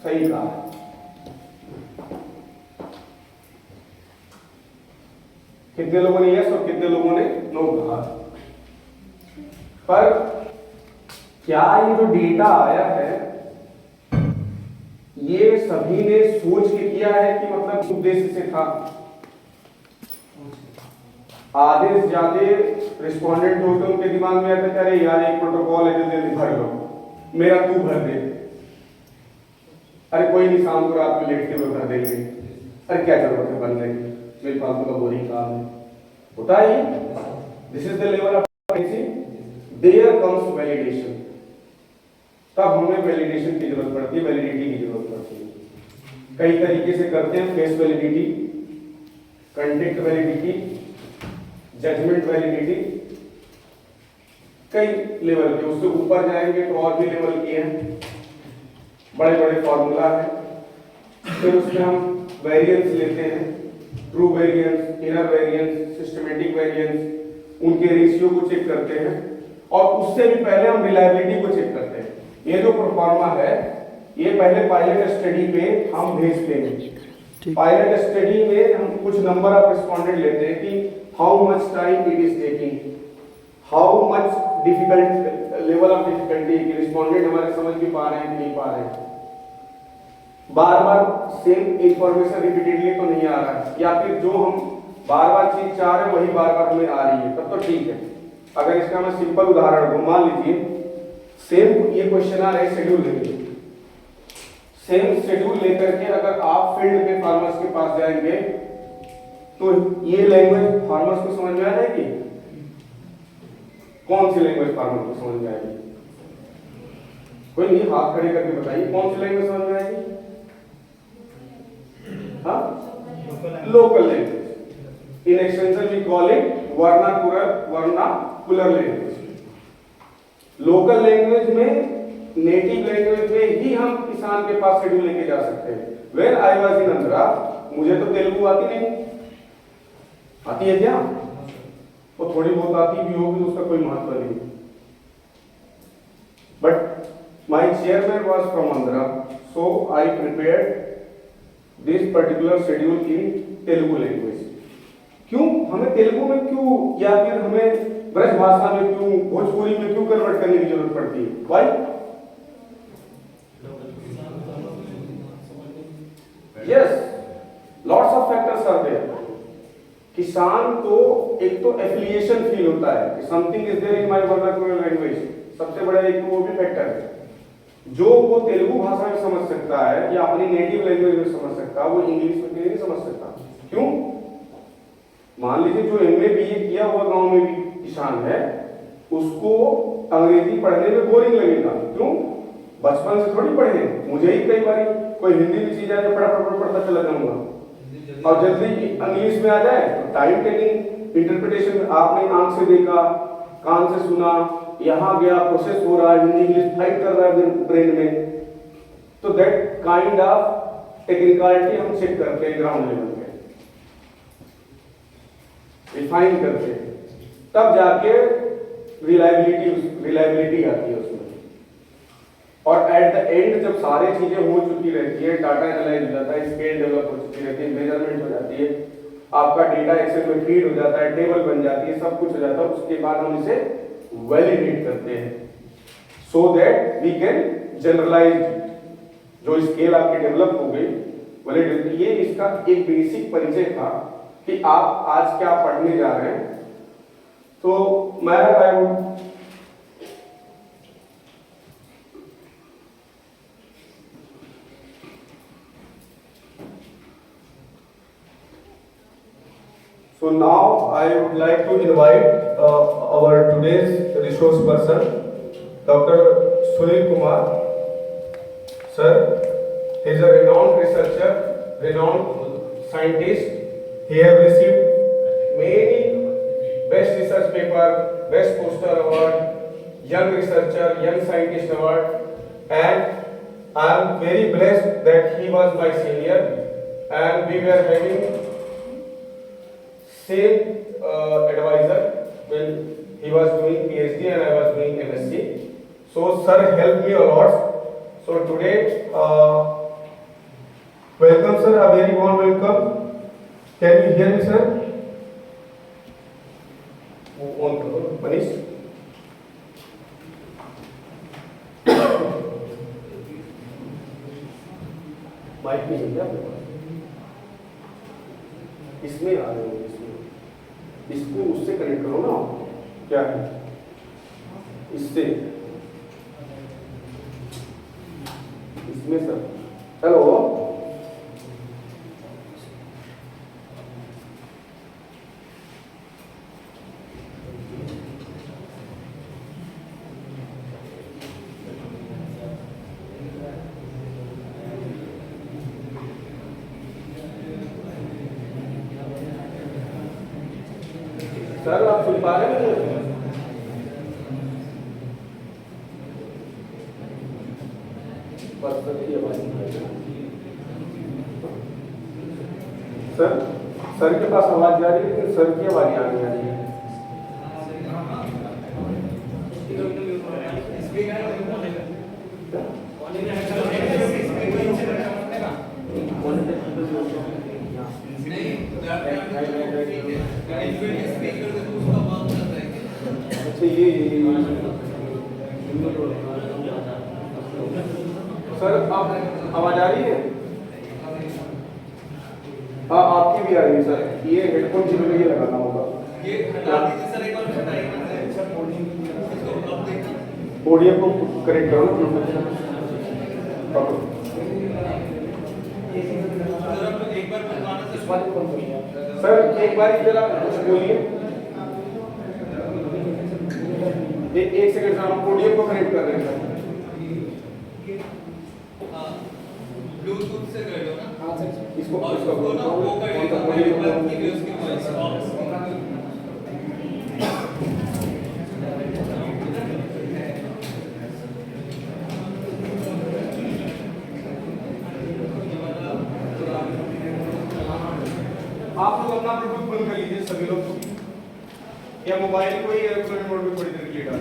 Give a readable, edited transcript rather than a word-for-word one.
सही कहा है। कितने लोगों ने यस और कितने लोगों ने नो कहा। पर क्या ये जो डेटा आया है ये सभी ने सोच के किया है कि मतलब उद्देश्य से था? आधे से ज्यादा रिस्पोंडेंट जो होते उनके दिमाग में आता है अरे यार एक प्रोटोकॉल है जल्दी भर लो, मेरा तू भर दे, अरे कोई नहीं शाम को रात में लेट के वो भर देंगे, अरे क्या जरूरत है भरने की, मेरे फालतू का बोरिंग काम है। होता है ये। This is the level of their comes validation. तब हमें वैलिडेशन की जरूरत पड़ती है, वैलिडिटी की जरूरत पड़ती है। कई तरीके से करते हैं, face validity, content validity, judgement validity, कई लेवल के। उससे ऊपर जाएंगे तो और भी लेवल के हैं, बड़े बड़े फॉर्मूला है। फिर उसमें हम वेरिएंस लेते हैं, true variance, inner variance, systematic variance, उनके रेशियो को चेक करते हैं। और उससे भी पहले हम रिलायबिलिटी को चेक करते हैं। ये जो प्रोफार्मा है ये पहले पायलट स्टडी पे हम भेजते हैं। पायलट स्टडी में हम कुछ नंबर ऑफ रिस्पोंडेंट लेते हैं कि how much time it is taking, how much difficult level of difficulty, कि रिस्पोंडेंट हमारे समझ भी पा रहे हैं नहीं पा रहे हैं, बार बार सेम इंफॉर्मेशन रिपीटेडली तो नहीं आ रहा है, या फिर जो हम बार बार चीज चाह रहे हैं वही बार बार हमें आ रही है, तब तो ठीक है। अगर इसका मैं सिंपल उदाहरण दूं, मान लीजिए सेम ये क्वेश्चन आ रहा है शेड्यूल लेके, सेम शेड्यूल लेकर के अगर आप फील्ड में फार्मर्स के पास जाएंगे तो ये लैंग्वेज फार्मर्स को समझ में आ जाएगी? कौन सी लैंग्वेज फार्मर को समझ में आएगी? कोई नहीं, हाथ खड़े करके बताइए कौन सी लैंग्वेज समझ में आएगी? हाँ, local language. In extension we call it vernacular language. Local language में, नेटिव लैंग्वेज में ही हम किसान के पास शेड्यूल लेके जा सकते हैं। When I was in Andhra, मुझे तो तेलुगु आती नहीं, आती है क्या? तो थोड़ी बहुत आती भी होगी तो उसका कोई महत्व नहीं। But my chairman was from Andhra, so I prepared this particular schedule in Telugu language. क्यों हमें तेलुगु में क्यों, या फिर हमें ब्रज भाषा में क्यों, भोजपुरी में क्यों कन्वर्ट करने की जरूरत पड़ती है? Why? Yes, lots of factors are there. किसान को एक तो एफिलिएशन फील होता है कि something is there in my vernacular language, सबसे बड़ा एक वो भी फैक्टर है। जो वो तेलुगु भाषा में समझ सकता है या अपनी नेटिव लैंग्वेज में समझ सकता है, वो इंग्लिश में नहीं समझ सकता। क्यों? मान लीजिए जो एमए बीए किया हुआ गांव में भी किसान है, उसको अंग्रेजी पढ़ने में बोरिंग लगेगा। क्यों? बचपन से थोड़ी पढ़े हैं, मुझे ही कई बार कोई हिंदी में चीज आए पढ़ता चला जाऊंगा, और जल्दी इंग्लिश में आ जाए तो टाइम टेकिंग इंटरप्रिटेशन, आपने आंख से देखा, कान से सुना, यहाँ गया, प्रोसेस हो रहा है, हिंदी इंग्लिश फाइट कर रहा है ब्रेन में। तो दैट काइंड ऑफ टेक्निकलिटी हम चेक करते हैं ग्राउंड लेवल पे, रिफाइन करते हैं, तब जाके रिलायबिलिटी आती है उसमें। और एट द एंड जब सारी चीजें हो चुकी रहती है, डाटा एनालाइज हो जाता है, स्केल डेवलप हो चुकी रहती है, मेजरमेंट हो जाती है, आपका डेटा एक्सेल में फीड हो जाता है, टेबल बन जाती है, सब कुछ हो जाता है, उसके बाद हम इसे वैलिडेट करते हैं so that we can generalize जो स्केल आपकी डेवलप हो गई वैलिडेट। ये इसका एक बेसिक परिचय था कि आप आज क्या पढ़ने जा रहे हैं। तो मैं So now I would like to invite our today's resource person, Dr. Sunil Kumar. Sir, he is a renowned researcher, renowned scientist. He has received many best research paper, best poster award, young researcher, young scientist award, and I am very blessed that he was my senior and we were having same advisor when he was doing PhD and I was doing MSc. So sir helped me a lot. So today Welcome sir, a very warm welcome. Can you hear me sir? On करो, Manish. Mic नहीं है क्या आपके पास? इसमें आ रहे हो, इसमें इसको उससे कनेक्ट करो ना. क्या है इससे, इसमें सर. हेलो सर, आप सुन पा रहे हैं मुझे? सर, सर के पास आवाज जा रही है लेकिन सर की आवाज आने आ रही है. अच्छा ये सर, अब आवाज आ रही है? हाँ, आपकी भी आ रही है सर. ये हेडफोन जिसमें ये लगाना होगा. ये हटा दीजिए सर, एक बार हटाइए. पोडियम को करेक्ट करो ना. सर एक बार जरा बोलिए. एक सेकंड सर, हम पोडियम को कनेक्ट कर रहे हैं. ब्लूटूथ से कर दो ना. हाँ सर, इसको और उसको ना वो कर देगा बंद कीजिए उसकी वॉइस ऑफ. आप लोग अपना ब्लूटूथ बंद कर लीजिए सभी लोग, या मोबाइल को ही इलेक्ट्रॉनिक मोड में थोड़ी देर के लिए डाल.